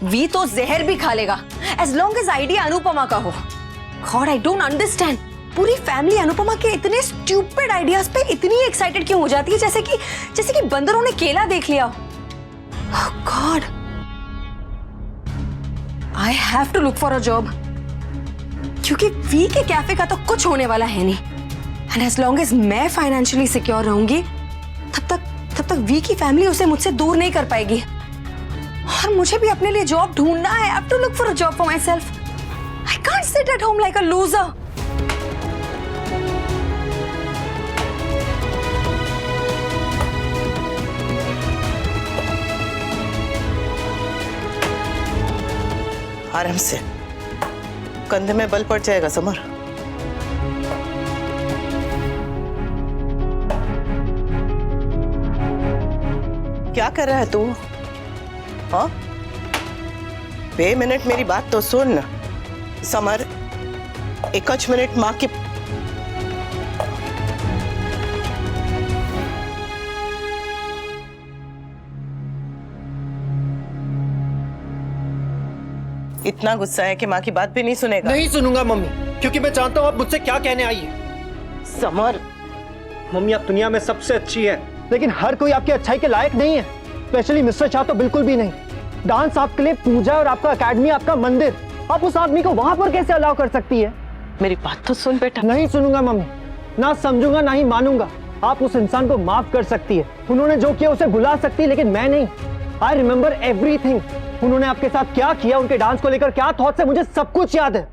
We तो जहर भी खा लेगा as long as idea Anupama का हो। गॉड आई डोंट अंडरस्टैंड, पूरी फैमिली अनुपमा के इतने स्टूपिड आइडियाज पे इतनी एक्साइटेड क्यों हो जाती है, जैसे कि बंदरों ने केला देख लिया। God, I have to look for a job, क्योंकि वी के कैफे का तो कुछ होने वाला है नहीं। एंड एज लॉन्ग एज मैं फाइनेंशियली सिक्योर रहूंगी तब तक वी की फैमिली उसे मुझसे दूर नहीं कर पाएगी। और मुझे भी अपने लिए जॉब ढूंढना है। I have to look for a job for myself. I can't sit at home like a loser. आराम से, कंधे में बल पड़ जाएगा समर। क्या कर रहा है तू? हाँ, बे मिनट मेरी बात तो सुन समर। एकच मिनट माँ की इतना गुस्सा है कि माँ की बात भी नहीं सुनेगा। नहीं सुनूंगा मम्मी, क्योंकि मैं जानता हूँ आप मुझसे क्या कहने आई है। समर, मम्मी आप दुनिया में सबसे अच्छी है, लेकिन हर कोई आपकी अच्छाई के लायक नहीं है, स्पेशली मिस्टर शाह तो बिल्कुल भी नहीं। डांस आपके लिए पूजा और आपका एकेडमी आपका मंदिर, आप उस आदमी को वहां पर कैसे अलाउ कर सकती है? मेरी बात तो सुन बेटा। नहीं सुनूंगा मम्मी, ना समझूंगा ना ही मानूंगा। आप उस इंसान को माफ कर सकती है, उन्होंने जो किया उसे भुला सकती है, लेकिन मैं नहीं। I remember everything. उन्होंने आपके साथ क्या किया, उनके डांस को लेकर क्या थॉट्स है, मुझे सब कुछ याद है।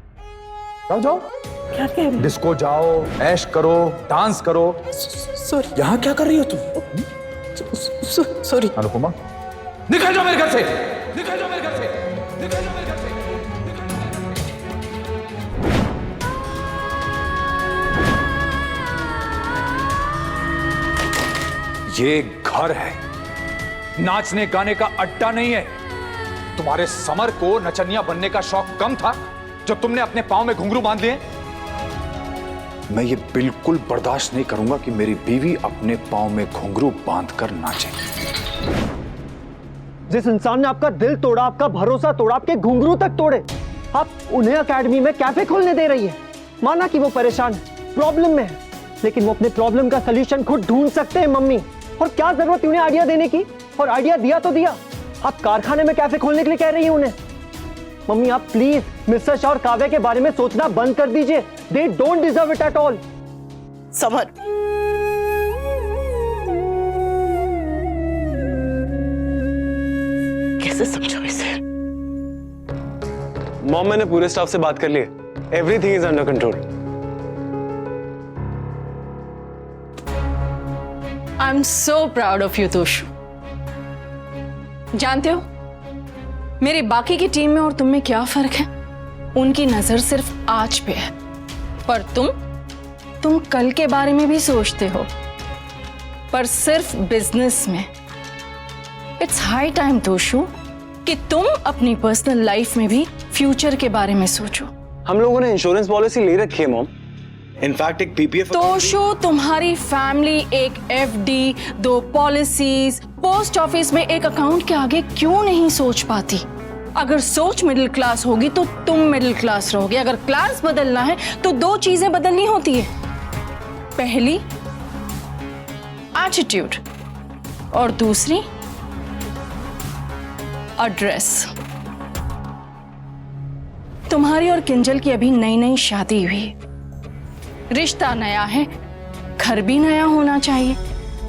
जाओ जाओ, क्या कह रही? डिस्को जाओ, ऐश करो, डांस करो। सॉरी, यहाँ क्या कर रही हो तुम? सॉरी। अनुपमा, निकल जाओ मेरे घर से, निकल जाओ मेरे घर से, निकल जाओ मेरे घर से। ये घर है, नाचने गाने का अड्डा नहीं है। तुम्हारे समर को नचनिया बनने का शौक कम था जब तुमने अपने पांव में घुंघरू बांध लिए। मैं ये बिल्कुल बर्दाश्त नहीं करूंगा कि मेरी बीवी अपने पांव में घुंघरू बांधकर नाचे। जिस इंसान ने आपका दिल तोड़ा, आपका भरोसा तोड़ा, आपके घुंघरू तक तोड़े, आप उन्हें एकेडमी में कैफे खोलने दे रही है। माना कि वो परेशान है, प्रॉब्लम में है, लेकिन वो अपने प्रॉब्लम का सलूशन खुद ढूंढ सकते हैं मम्मी। और क्या जरूरत उन्हें आइडिया देने की? और आइडिया दिया तो दिया, आप कारखाने में कैफे खोलने के लिए कह रही हैं उन्हें। मम्मी आप प्लीज मिस्टर शाह और काव्या के बारे में सोचना बंद कर दीजिए। They don't deserve it at all. Summer, कैसे समझाऊं इसे? मॉम, मैंने पूरे स्टाफ से बात कर ली है। Everything is under control. I am so proud of you Toshu. जानते हो मेरी बाकी की टीम में और तुम में क्या फर्क है? उनकी नजर सिर्फ आज पे है, पर तुम कल के बारे में भी सोचते हो, पर सिर्फ बिजनेस में। इट्स हाई टाइम तोशु कि तुम अपनी पर्सनल लाइफ में भी फ्यूचर के बारे में सोचो। हम लोगों ने इंश्योरेंस पॉलिसी ले रखी है मॉम, इनफैक्ट एक पीपीएफ। तोशु, तुम्हारी फैमिली एक एफडी, 2 पॉलिसीज, पोस्ट ऑफिस में एक अकाउंट के आगे क्यों नहीं सोच पाती? अगर सोच मिडिल क्लास होगी तो तुम मिडिल क्लास रहोगे। अगर क्लास बदलना है तो 2 चीजें बदलनी होती है, पहली एटीट्यूड और दूसरी एड्रेस। तुम्हारी और किंजल की अभी नई नई शादी हुई, रिश्ता नया है, घर भी नया होना चाहिए।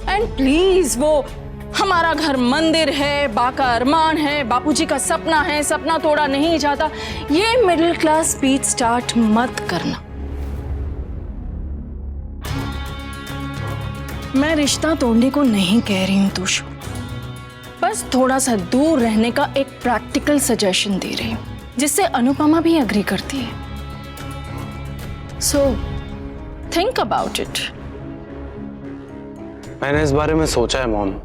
एंड प्लीज, वो हमारा घर मंदिर है, बाका अरमान है, बापूजी का सपना है, सपना तोड़ा नहीं जाता, ये मिडिल क्लास स्पीच स्टार्ट मत करना। मैं रिश्ता तोड़ने को नहीं कह रही हूं तोशु, बस थोड़ा सा दूर रहने का एक प्रैक्टिकल सजेशन दे रही हूं, जिससे अनुपमा भी एग्री करती है। So think about it. मैंने इस बारे में सोचा है मॉम।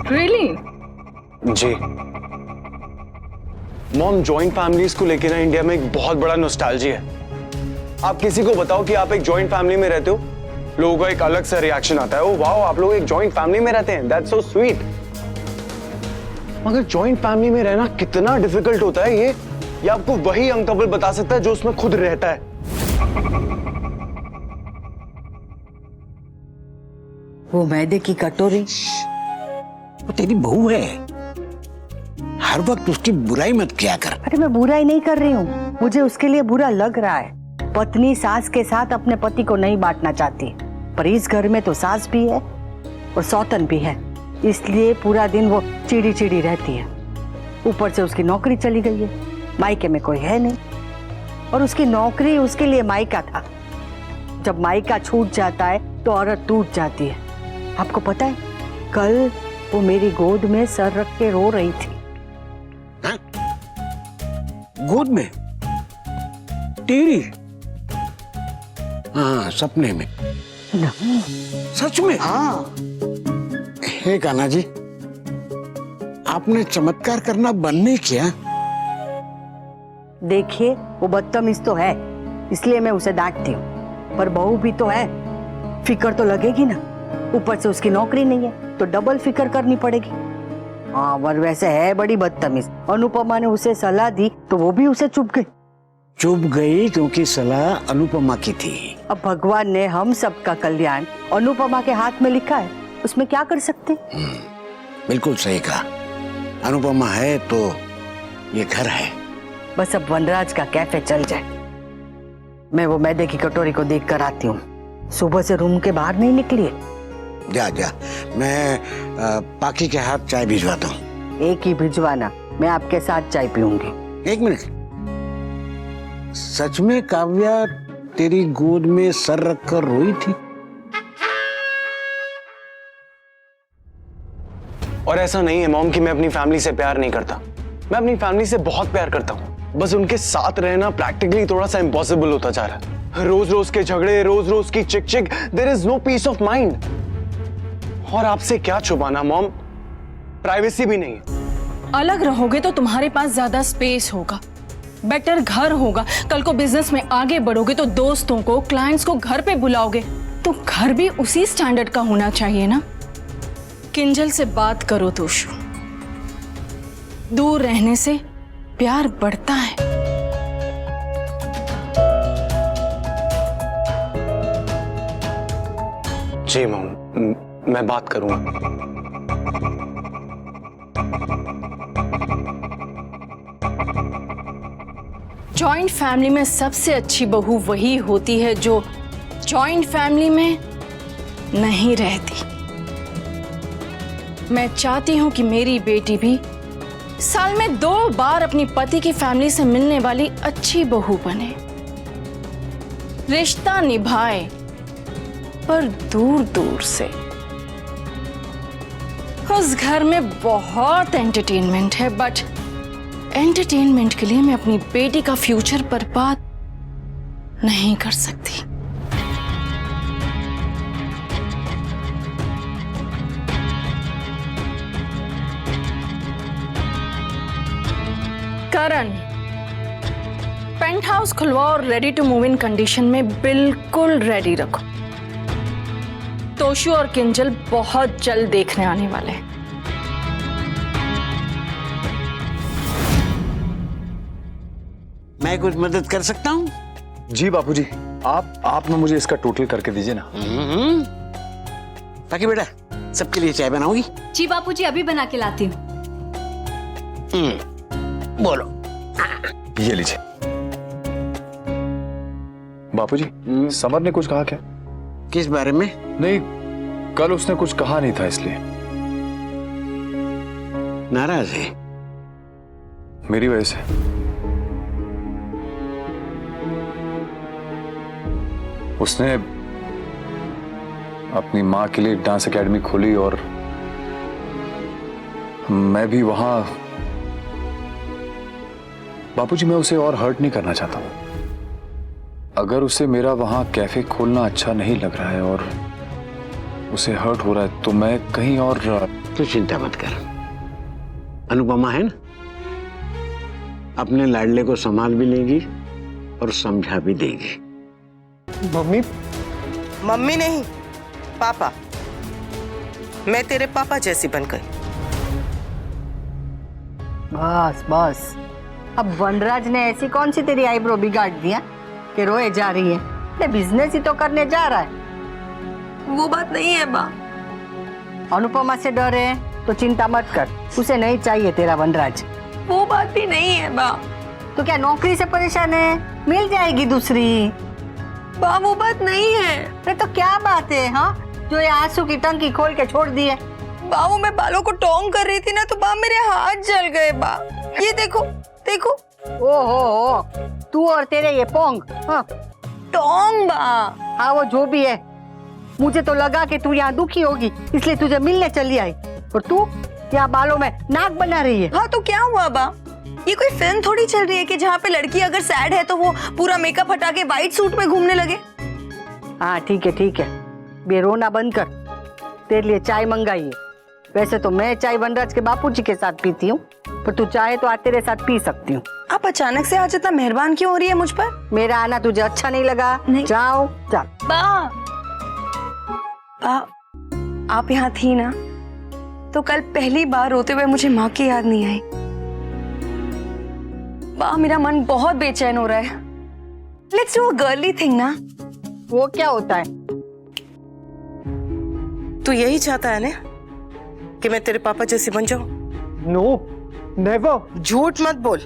Really? जी मॉम, जॉइंट फैमिलीज को लेकर ना इंडिया में एक बहुत बड़ा नॉस्टैल्जिया है। आप किसी को बताओ कि आप एक जॉइंट फैमिली में रहते हो, लोगों का एक अलग सा रिएक्शन आता है। ओ वाओ, आप लोग एक जॉइंट फैमिली में रहते हैं, दैट्स सो स्वीट। मगर जॉइंट फैमिली में रहना कितना डिफिकल्ट होता है ये आपको वही अंकल बता सकता है जो उसमें खुद रहता है। वो मैदे की कटोरी, वो तेरी बहू है, हर वक्त उसकी बुराई मत किया कर। अरे मैं बुराई नहीं कर रही हूँ, मुझे उसके लिए बुरा लग रहा है। पत्नी सास के साथ अपने पति को नहीं बांटना चाहती, पर इस घर में तो सास भी है और सौतन भी है, इसलिए पूरा दिन वो चिड़ी चिड़ी रहती है। ऊपर से उसकी नौकरी चली गई है, मायके में कोई है नहीं, और उसकी नौकरी उसके लिए मायका था। जब मायका छूट जाता है तो औरत टूट जाती है। आपको पता है, कल वो मेरी गोद में सर रख के रो रही थी। हाँ? गोद में? तेरी? हाँ, सपने में। नहीं। सच में? हाँ। हे कान्हा जी, आपने चमत्कार करना बंद नहीं किया? देखिए, वो बदतमीज तो है, इसलिए मैं उसे डांटती हूँ, पर बहू भी तो है, फिक्र तो लगेगी ना। ऊपर से उसकी नौकरी नहीं है तो डबल फिक्र करनी पड़ेगी। हाँ, पर वैसे है बड़ी बदतमीज। अनुपमा ने उसे सलाह दी तो वो भी उसे चुप गई। चुप गई क्योंकि सलाह अनुपमा की थी। अब भगवान ने हम सबका कल्याण अनुपमा के हाथ में लिखा है, उसमें क्या कर सकते। बिल्कुल सही कहा, अनुपमा है तो ये घर है। बस अब वनराज का कैफे चल जाए। मैं वो मैदे की कटोरी को देख कर आती हूँ। सुबह से रूम के बाहर नहीं निकली है। जा जा, मैं पाकी के हाथ चाय भिजवाता हूँ। एक ही भिजवाना, मैं आपके साथ चाय पीऊंगी। एक मिनट, सच में काव्या तेरी गोद में सर रखकर रोई थी? और ऐसा नहीं है मॉम कि मैं अपनी फैमिली से प्यार नहीं करता। मैं अपनी फैमिली से बहुत प्यार करता हूँ, बस उनके साथ रहना प्रैक्टिकली थोड़ा सा इम्पॉसिबल होता जा रहा है। रोज रोज के झगड़े, रोज रोज की चिक चिक, there is no peace of mind. और आपसे क्या छुपाना मॉम, प्राइवेसी भी नहीं है। अलग रहोगे तो तुम्हारे पास ज्यादा स्पेस होगा, बेटर घर होगा। कल को बिजनेस में आगे बढ़ोगे तो दोस्तों को, क्लाइंट्स को घर पे बुलाओगे, तो घर भी उसी स्टैंडर्ड का होना चाहिए ना। किंजल से बात करो तोशु, दूर रहने से प्यार बढ़ता है। जी मॉम, मैं बात करूंगा। जॉइंट फैमिली में सबसे अच्छी बहू वही होती है जो जॉइंट फैमिली में नहीं रहती। मैं चाहती हूं कि मेरी बेटी भी साल में 2 बार अपनी पति की फैमिली से मिलने वाली अच्छी बहू बने, रिश्ता निभाए, पर दूर दूर से। उस घर में बहुत एंटरटेनमेंट है, बट एंटरटेनमेंट के लिए मैं अपनी बेटी का फ्यूचर बर्बाद नहीं कर सकती। करण, पेंट हाउस खुलवाओ और ready to move in condition में बिल्कुल रेडी रखो। तोशु और किंजल बहुत जल्द देखने आने वाले हैं। मैं कुछ मदद कर सकता हूँ? जी बापूजी, आप ना मुझे इसका टोटल करके दीजिए ना। ताकि बेटा सबके लिए चाय बनाओगी? जी बापूजी, अभी बना के लाती हूँ। बोलो। ये लीजिए। बापूजी, समर ने कुछ कहा क्या? किस बारे में? नहीं, कल उसने कुछ कहा नहीं था, इसलिए। नाराज है? मेरी वजह से? उसने अपनी माँ के लिए डांस एकेडमी खोली और मैं भी वहां। बापूजी, मैं उसे और हर्ट नहीं करना चाहता हूं। अगर उसे मेरा वहां कैफे खोलना अच्छा नहीं लग रहा है और उसे हर्ट हो रहा है तो मैं कहीं और। तू चिंता मत कर, अनुपमा है ना, अपने लाडले को संभाल भी लेगी और समझा भी देगी। मम्मी? मम्मी नहीं, पापा। मैं तेरे पापा जैसी बन गई। बस बस, अब वनराज ने ऐसी कौन सी तेरी आईब्रो बिगाड़ दिया कि रोए जा रही है? ये बिजनेस ही तो करने जा रहा है। वो बात नहीं है माँ। अनुपमा से डर है तो चिंता मत कर, उसे नहीं चाहिए तेरा वनराज। वो बात भी नहीं है माँ। तो क्या नौकरी से परेशान है? मिल जाएगी दूसरी। माँ वो बात नहीं है। अरे तो क्या बात है हाँ, जो ये आंसू की टंकी खोल के छोड़ दी है? माँ वो मैं बालों को टोंग कर रही थी ना, तो माँ मेरे हाथ जल गए माँ। ये देखो देखो। ओहो, तू और तेरे ये पोंग। हाँ टोंग माँ। हाँ वो जो भी है, मुझे तो लगा कि तू यहाँ दुखी होगी इसलिए तुझे मिलने चली आई, और तू यहाँ बालों में नाक बना रही है। हाँ तो क्या हुआ बा? ये कोई फिल्म थोड़ी चल रही है कि जहाँ पे लड़की अगर सैड है तो वो पूरा मेकअप हटा के व्हाइट सूट में घूमने लगे। हाँ ठीक है, बेरोना बंद कर। तेरे लिए चाय मंगाई है। वैसे तो मैं चाय वनराज के बापूजी के साथ पीती हूँ, पर तू चाहे तो आज तेरे साथ पी सकती हूँ। आप अचानक से आज इतना मेहरबान क्यों हो रही है मुझ पर? मेरा आना तुझे अच्छा नहीं लगा? नहीं। जाओ जा। बा आप यहाँ थी ना, तो कल पहली बार रोते हुए मुझे माँ की याद नहीं आई। बा मेरा मन बहुत बेचैन हो रहा है। Let's do a girly thing ना। वो क्या होता है? तू यही चाहता है ना कि मैं तेरे पापा जैसी बन जाऊं? No, never. झूठ मत बोल।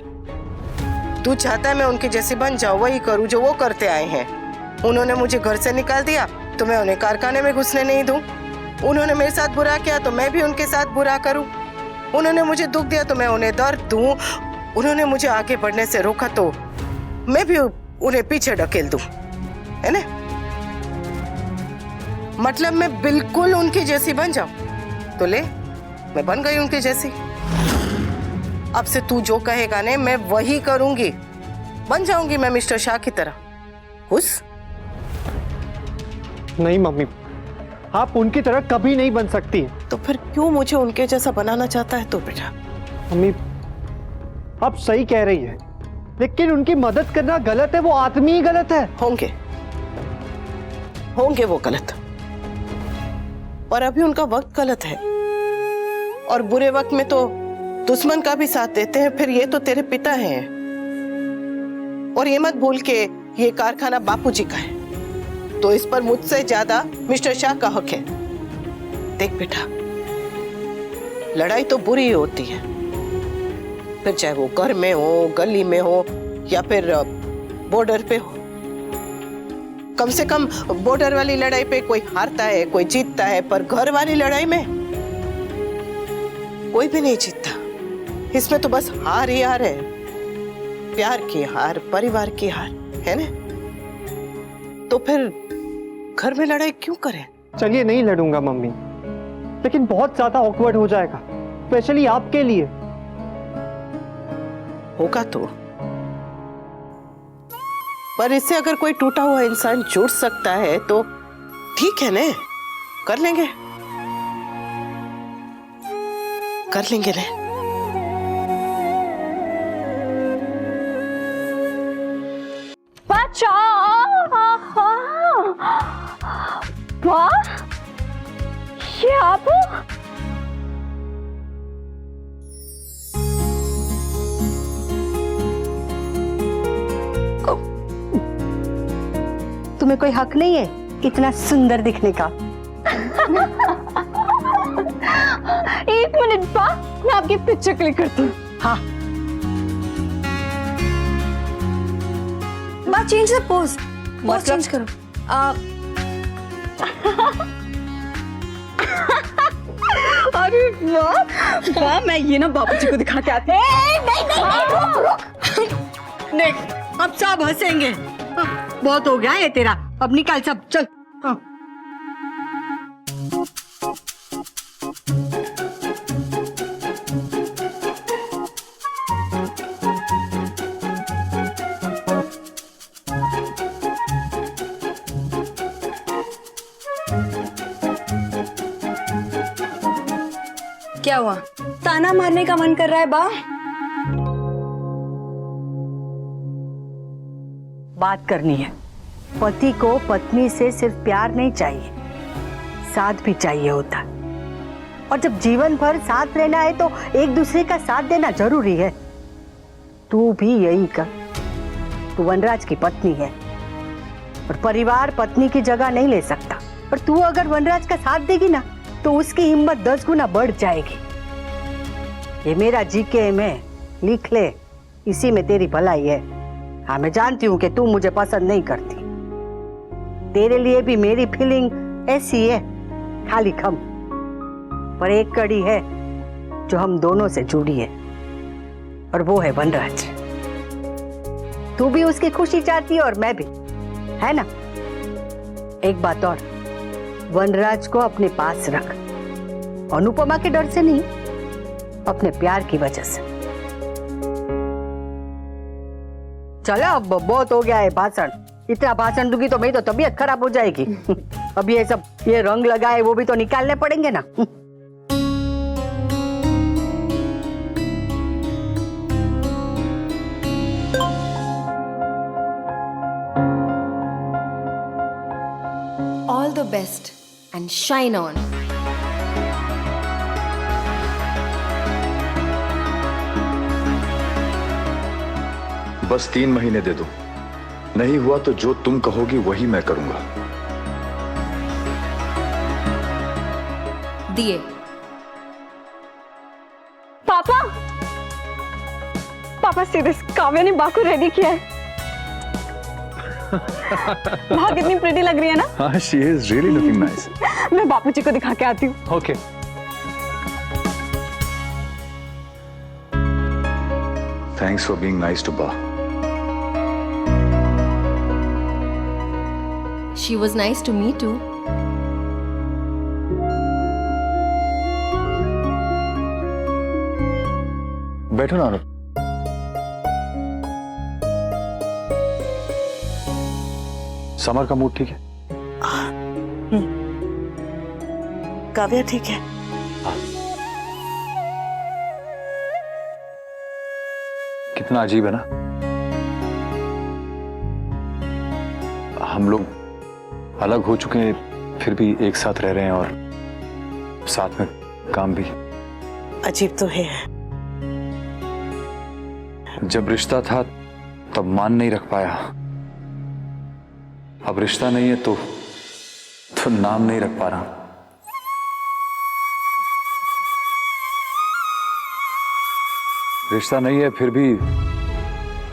तू चाहता है मैं उनकी जैसी बन जाऊं, वही करूं जो वो करते आए हैं। उन्होंने मुझे घर से निकाल दिया तो मैं उन्हें कारखाने में घुसने नहीं दूं। उन्होंने मेरे साथ बुरा किया तो मैं भी उनके साथ बुरा करूं। उन्होंने मुझे दुख दिया तो मैं उन्हें दर्द दूं। उन्होंने मुझे आगे बढ़ने से रोका तो मैं भी उन्हें पीछे ढकेल दूं, है ना? मतलब मैं बिल्कुल उनकी जैसी बन जाऊं तो ले, मैं बन गई उनकी जैसी। अब से तू जो कहेगा ने मैं वही करूंगी। बन जाऊंगी मैं मिस्टर शाह की तरह। खुश? नहीं मम्मी, आप उनकी तरह कभी नहीं बन सकती। तो फिर क्यों मुझे उनके जैसा बनाना चाहता है तो बेटा? मम्मी आप सही कह रही है, लेकिन उनकी मदद करना गलत है, वो आदमी ही गलत है। होंगे वो गलत, और अभी उनका वक्त गलत है, और बुरे वक्त में तो दुश्मन का भी साथ देते हैं। फिर ये तो तेरे पिता हैं, और ये मत भूल के ये कारखाना बापूजी का है, तो इस पर मुझसे ज्यादा मिस्टर शाह का हक है। देख बेटा, लड़ाई तो बुरी ही होती है, फिर चाहे वो घर में हो, गली में हो, या फिर बॉर्डर पे हो। कम से कम बॉर्डर वाली लड़ाई पे कोई हारता है, कोई जीतता है, पर घर वाली लड़ाई में कोई भी नहीं जीतता। इसमें तो बस हार ही हार है, प्यार की हार, परिवार की हार, है ना? तो फिर घर में लड़ाई क्यों करें? चलिए नहीं लड़ूंगा मम्मी, लेकिन बहुत ज्यादा ऑकवर्ड हो जाएगा, स्पेशली आपके लिए। होगा तो, पर इससे अगर कोई टूटा हुआ इंसान जुड़ सकता है तो ठीक है ना, कर लेंगे ना। वाह, ये आप हो? तुम्हें कोई हक नहीं है इतना सुंदर दिखने का। एक मिनट बा, मैं आपकी पिक्चर क्लिक करती हूँ। हाँ बा change the pose, pose change करो। अरे वाह वाह, मैं ये ना बाबूजी को दिखा के आती हूँ। देख, अब सब हंसेंगे। हाँ, बहुत हो गया ये तेरा, अब निकाल सब, चल। हाँ। क्या हुआ? ताना मारने का मन कर रहा है बा? बात करनी है। पति को पत्नी से सिर्फ प्यार नहीं चाहिए, साथ भी चाहिए होता। और जब जीवन भर साथ रहना है तो एक दूसरे का साथ देना जरूरी है। तू भी यही कर। तू वनराज की पत्नी है और परिवार पत्नी की जगह नहीं ले सकता। और तू अगर वनराज का साथ देगी ना तो उसकी हिम्मत 10 गुना बढ़ जाएगी। ये मेरा जीकेएम है, लिख ले, इसी में तेरी भलाई है। हाँ, मैं जानती हूँ कि तू मुझे पसंद नहीं करती। तेरे लिए भी मेरी फीलिंग ऐसी है, खाली खम। पर एक कड़ी है जो हम दोनों से जुड़ी है और वो है वनराज। तू भी उसकी खुशी चाहती है और मैं भी, है ना? एक बात और, वनराज को अपने पास रख। अनुपमा के डर से नहीं, अपने प्यार की वजह से। चलो अब बहुत हो गया है भाषण। इतना भाषण दूंगी तो मेरी तो तबीयत खराब हो जाएगी। अब ये सब ये रंग लगाए वो भी तो निकालने पड़ेंगे ना। All the best and shine on. बस 3 महीने दे दो, नहीं हुआ तो जो तुम कहोगी वही मैं करूंगा। दिए। पापा, पापा सीरियस, काव्या ने बा को रेडी किया है। वहाँ कितनी प्रिटी लग रही है ना? हाँ, she is really looking nice. मैं बापूजी को दिखा के आती हूँ। Okay. Thanks for being nice to Ba. She was nice to me too. बैठो ना अनुप। समर का मूड ठीक है? काव्या ठीक है। कितना अजीब है ना, हम लोग अलग हो चुके हैं फिर भी एक साथ रह रहे हैं और साथ में काम भी। अजीब तो है। जब रिश्ता था तब मान नहीं रख पाया, अब रिश्ता नहीं है तो नाम नहीं रख पा रहा। रिश्ता नहीं है फिर भी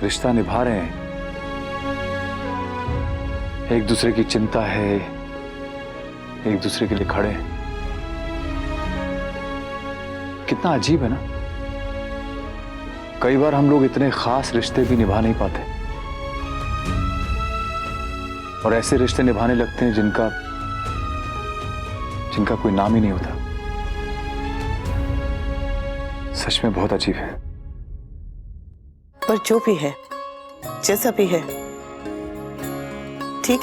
रिश्ता निभा रहे हैं। एक दूसरे की चिंता है, एक दूसरे के लिए खड़े हैं। कितना अजीब है ना, कई बार हम लोग इतने खास रिश्ते भी निभा नहीं पाते और ऐसे रिश्ते निभाने लगते हैं जिनका कोई नाम ही नहीं होता। सच में बहुत अजीब है। पर जो भी है, जैसा भी है, ठीक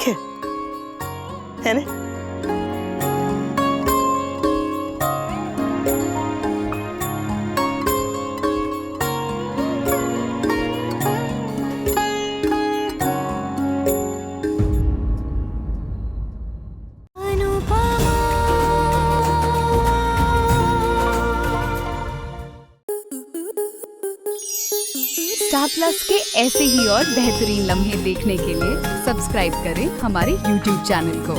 है ना? स्टार प्लस के ऐसे ही और बेहतरीन लम्हे देखने के लिए सब्सक्राइब करें हमारे YouTube चैनल को।